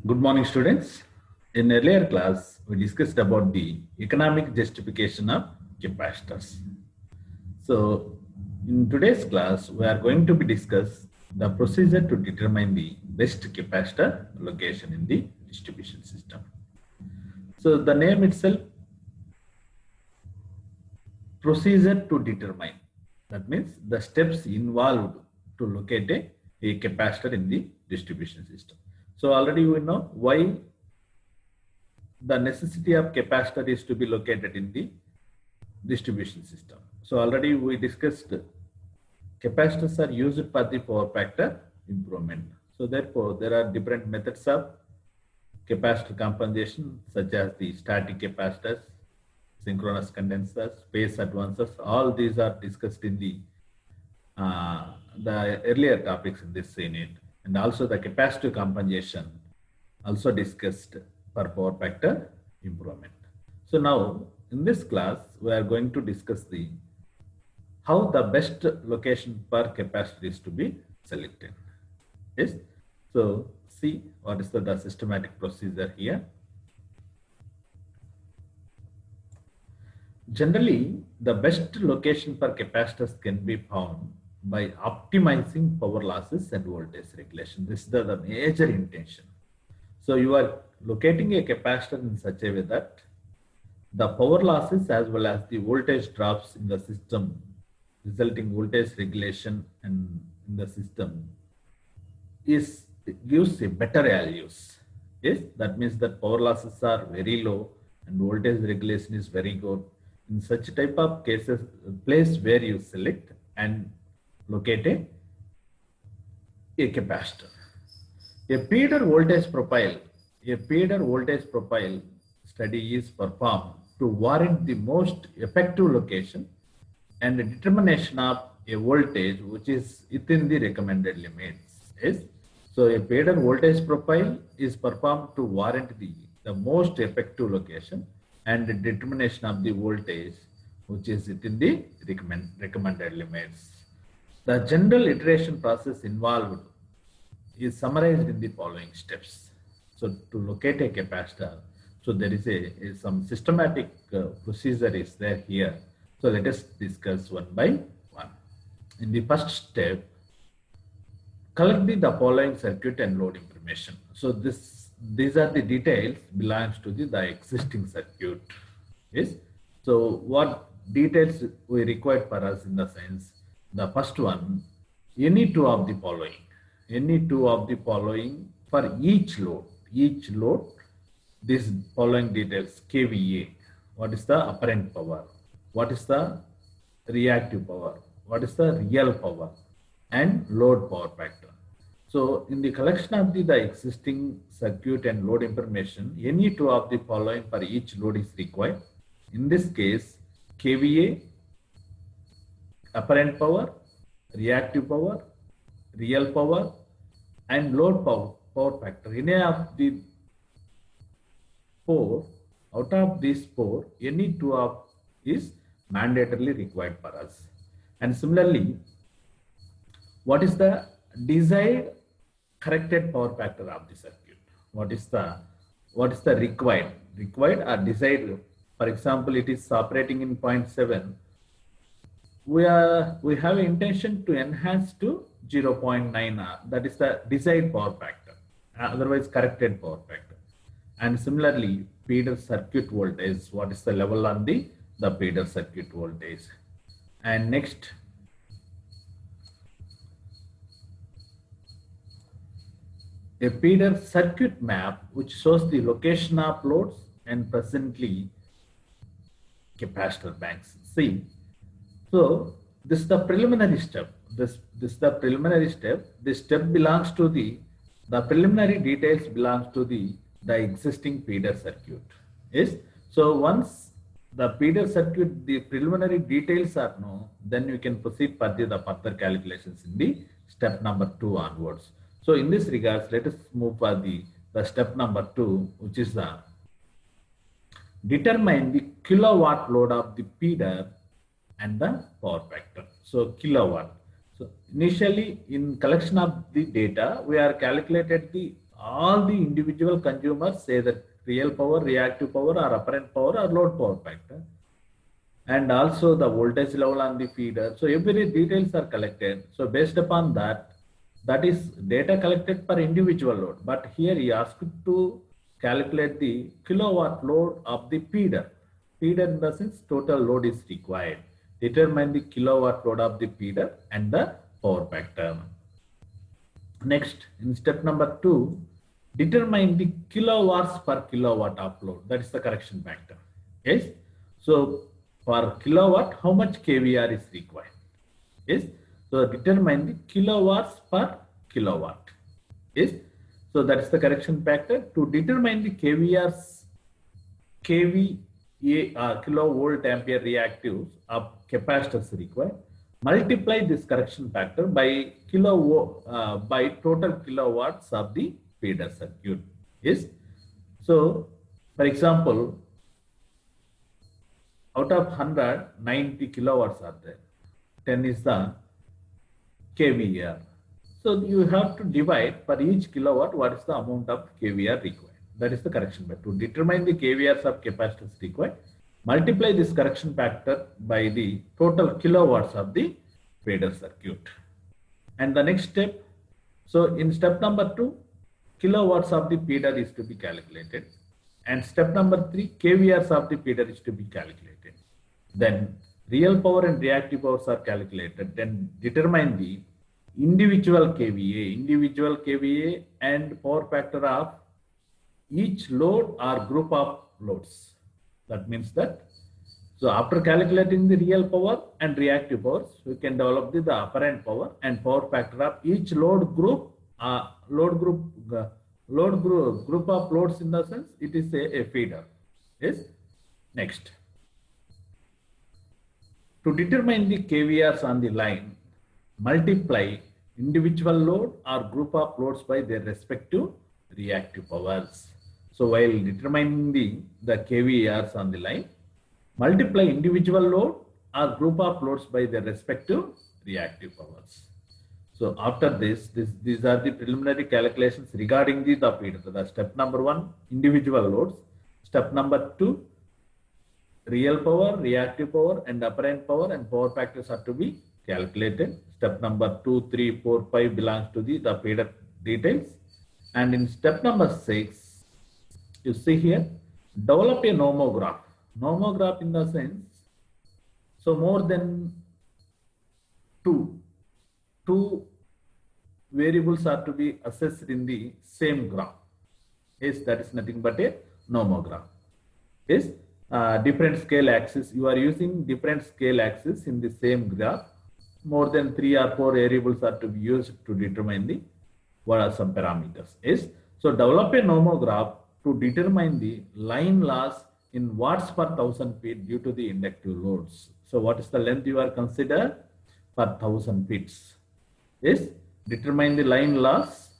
Good morning, students. In earlier class, we discussed about the economic justification of capacitors. So, in today's class, we are going to be discuss the procedure to determine the best capacitor location in the distribution system. So, the name itself, procedure to determine. That means the steps involved to locate a capacitor in the distribution system. So already we know why the necessity of capacitor is to be located in the distribution system. So already we discussed capacitors are used for the power factor improvement. So therefore there are different methods of capacitor compensation such as the static capacitors, synchronous condensers, phase advancers. All these are discussed in the earlier topics in this unit. And also the capacitive compensation also discussed for power factor improvement. So now in this class we are going to discuss how the best location per capacitor is to be selected. Yes. So see what is the systematic procedure here. Generally, the best location for capacitors can be found by optimizing power losses and voltage regulation. This is the major intention. So you are locating a capacitor in such a way that the power losses as well as the voltage drops in the system, resulting voltage regulation and in the system gives a better values. Yes, that means that power losses are very low and voltage regulation is very good. In such type of cases, place where you select and locate a capacitor. A feeder voltage profile study is performed to warrant the most effective location and the determination of a voltage which is within the recommended limits. Yes? So a feeder voltage profile is performed to warrant the most effective location and the determination of the voltage which is within the recommended limits. The general iteration process involved is summarized in the following steps. So to locate a capacitor, so there is some systematic procedure is there here. So let us discuss one by one. In the first step, collect the following circuit and load information. So these are the details belongs to the existing circuit. Yes. So what details we required for us in the sense, the first one, any two of the following for each load, these following details: kVA, what is the apparent power, what is the reactive power, what is the real power, and load power factor. So in the collection of the existing circuit and load information, any two of the following for each load is required. In this case, kVA, apparent power, reactive power, real power, and load power factor. Any of the four, out of these four, any two of is mandatorily required for us. And similarly, what is the desired corrected power factor of the circuit? What is the required or desired? For example, it is operating in 0.7. We have intention to enhance to 0.9. That is the desired power factor, otherwise corrected power factor. And similarly, feeder circuit voltage. What is the level on the feeder circuit voltage? And next, a feeder circuit map which shows the location of loads and presently capacitor banks. See, so this is the preliminary step. This is the preliminary step. This step belongs to the preliminary details belongs to the existing feeder circuit. Yes. So once the feeder circuit, the preliminary details are known, then you can proceed for the further calculations in the step number 2 onwards. So in this regards, let us move for the step number 2, which is the determine the kilowatt load of the feeder and the power factor. So kilowatt. So initially in collection of the data, we are calculated all the individual consumers, say that real power, reactive power, or apparent power, or load power factor, and also the voltage level on the feeder. So every details are collected. So based upon that, that is data collected per individual load. But here he asked to calculate the kilowatt load of the feeder. Feeder in the sense total load is required. Determine the kilowatt load of the feeder and the power factor. Next, in step number 2, determine the kilowatts per kilowatt of load. That is the correction factor. Yes. So per kilowatt, how much kVAR is required? Yes. So determine the kilowatts per kilowatt. Yes. So that's the correction factor. To determine the kVAR's kVA kilovolt ampere reactives of capacitors required, multiply this correction factor by by total kilowatts of the feeder circuit. Yes. So for example, out of 100, 90 kilowatts are there. 10 is the kVAR. So you have to divide per each kilowatt what is the amount of kVAR required. That is the correction factor. To determine the kVARs of capacitors required, multiply this correction factor by the total kilowatts of the feeder circuit. And the next step, so in step number 2, kilowatts of the feeder is to be calculated. And step number 3, kVARs of the feeder is to be calculated. Then real power and reactive powers are calculated. Then determine the individual kVA and power factor of each load or group of loads. That means that, so after calculating the real power and reactive powers, we can develop the apparent power and power factor of each load group of loads, in the sense it is a feeder. Yes. Next, to determine the kVARs on the line, multiply individual load or group of loads by their respective reactive powers. So while determining the kVARs on the line, multiply individual load or group of loads by their respective reactive powers. So after this, these are the preliminary calculations regarding the feeder. The step number 1, individual loads. Step number 2, real power, reactive power, and apparent power and power factors are to be calculated. Step number 2, 3, 4, 5 belongs to the feeder details. And in step number 6, you see here, develop a nomograph. Nomograph in the sense, so more than two variables are to be assessed in the same graph. Yes, that is nothing but a nomograph. Yes, different scale axis. You are using different scale axis in the same graph. More than 3 or 4 variables are to be used to determine what are some parameters. Yes, so develop a nomograph to determine the line loss in watts per 1000 feet due to the inductive loads. So what is the length you are consider per 1000 feet? Yes, determine the line loss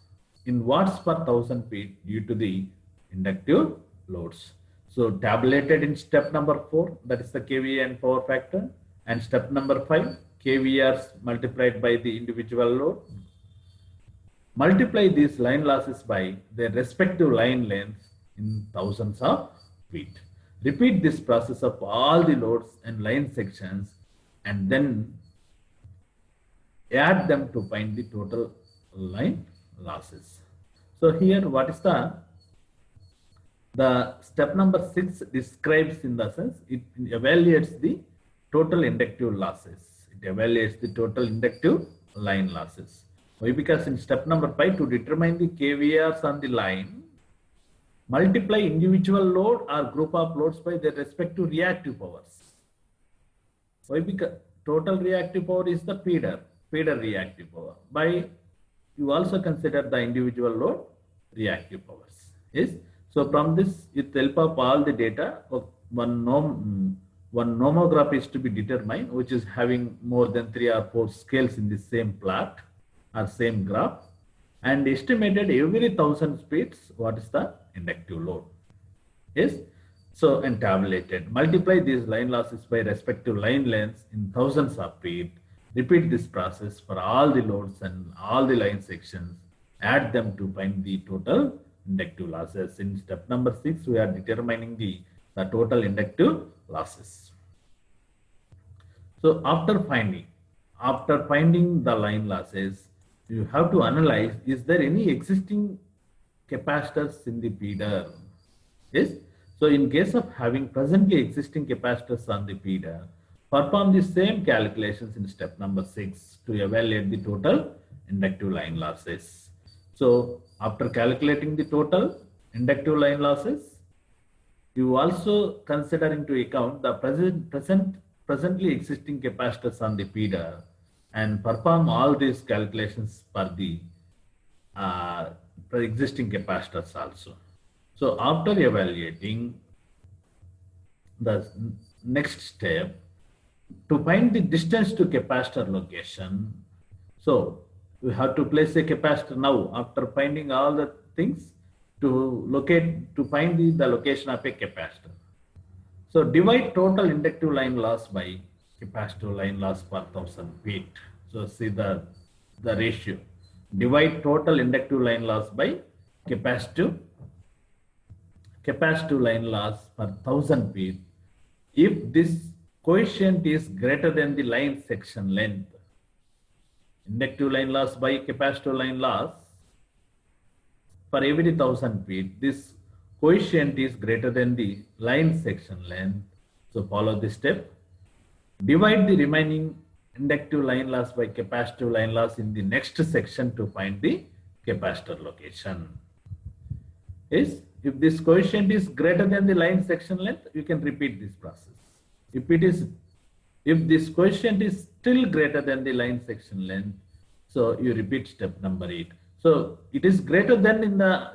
in watts per 1000 feet due to the inductive loads. So tabulated in step number 4, that is the kVA and power factor, and step number 5, kVARs multiplied by the individual load. Multiply these line losses by their respective line lengths in thousands of feet. Repeat this process of all the loads and line sections and then add them to find the total line losses. So here what is the step number 6 describes, in the sense it evaluates the total inductive losses. It evaluates the total inductive line losses. Why? Because in step number 5, to determine the kVARs on the line, multiply individual load or group of loads by their respective reactive powers. Why? Because total reactive power is the feeder reactive power. By you also consider the individual load reactive powers. Yes. So from this, with the help of all the data, one nomograph is to be determined, which is having more than 3 or 4 scales in the same plot or same graph, and estimated every 1000 feet what is the inductive load. Yes. So and tabulated. Multiply these line losses by respective line lengths in thousands of feet. Repeat this process for all the loads and all the line sections add them to find the total inductive losses. In step number 6, we are determining the total inductive losses. So after finding the line losses, you have to analyze, is there any existing capacitors in the feeder? Yes. So in case of having presently existing capacitors on the feeder, perform the same calculations in step number 6 to evaluate the total inductive line losses. So after calculating the total inductive line losses, you also consider into account the presently existing capacitors on the feeder and perform all these calculations for the existing capacitors also. So after evaluating, the next step to find the distance to capacitor location. So we have to place a capacitor now after finding all the things to find the location of a capacitor. So divide total inductive line loss by capacitive line loss per 1000 feet. So see the ratio. Divide total inductive line loss by capacitive line loss per 1000 feet. If this coefficient is greater than the line section length, inductive line loss by capacitive line loss for every 1000 feet, this coefficient is greater than the line section length. So follow this step. Divide the remaining inductive line loss by capacitive line loss in the next section to find the capacitor location. Is if this coefficient is greater than the line section length, you can repeat this process. If this coefficient is still greater than the line section length, so you repeat step number 8. So it is greater than the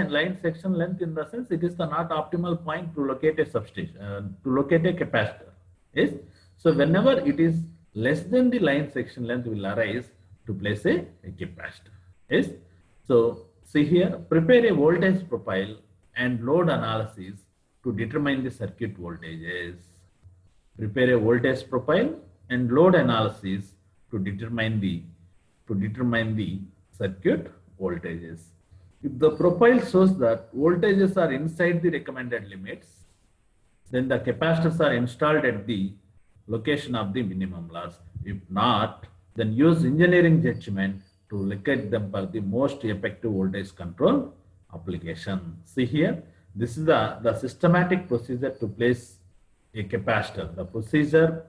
line section length, in the sense it is the not optimal point to locate a substation, to locate a capacitor. Yes. So whenever it is less than the line section length will arise to place a capacitor. Yes. So see here, prepare a voltage profile and load analysis to determine the circuit voltages. Prepare a voltage profile and load analysis to determine the circuit voltages. If the profile shows that voltages are inside the recommended limits, then the capacitors are installed at the location of the minimum loss. If not, then use engineering judgment to locate them for the most effective voltage control application. See here, this is the systematic procedure to place a capacitor. The procedure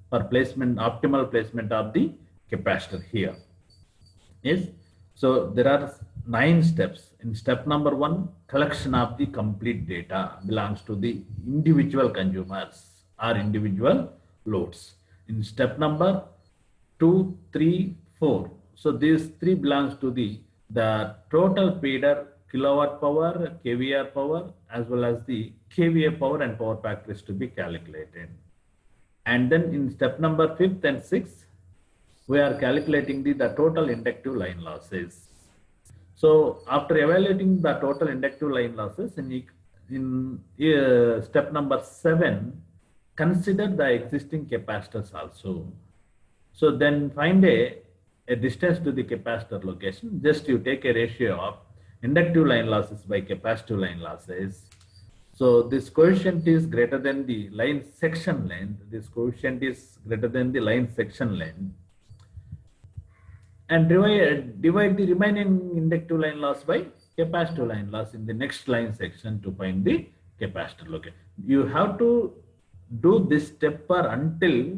for placement, optimal placement of the capacitor here is, so there are 9 steps. In step number 1, collection of the complete data belongs to the individual consumers or individual loads. In step number 2, 3, 4, so these 3 belongs to the total feeder kilowatt power, kVAR power, as well as the kVA power and power factor is to be calculated. And then in step number 5th and 6th, we are calculating the total inductive line losses. So after evaluating the total inductive line losses in step number 7, consider the existing capacitors also. So then find a distance to the capacitor location. Just you take a ratio of inductive line losses by capacitive line losses. So this coefficient is greater than the line section length. This coefficient is greater than the line section length. And divide the remaining inductive line loss by capacitive line loss in the next line section to find the capacitor location. You have to do this step until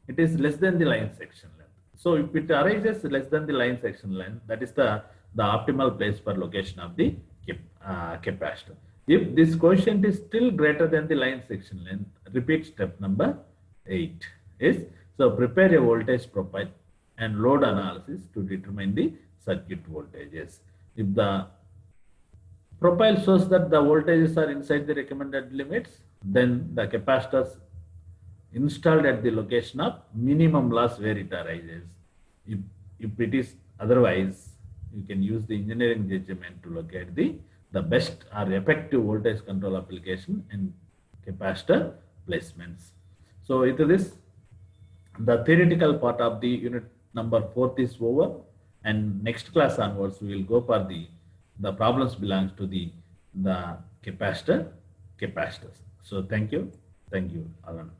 it is less than the line section length. So if it arises less than the line section length, that is the optimal place for location of the capacitor. If this coefficient is still greater than the line section length, repeat step number 8. Is so prepare a voltage profile and load analysis to determine the circuit voltages. If the profile shows that the voltages are inside the recommended limits, then the capacitors installed at the location of minimum loss where it arises. If it is otherwise, you can use the engineering judgment to locate the best or effective voltage control application and capacitor placements. So with this, the theoretical part of the unit number 4 is over. and next class onwards we will go for the problems belongs to the capacitor capacitors. So thank you, Alan.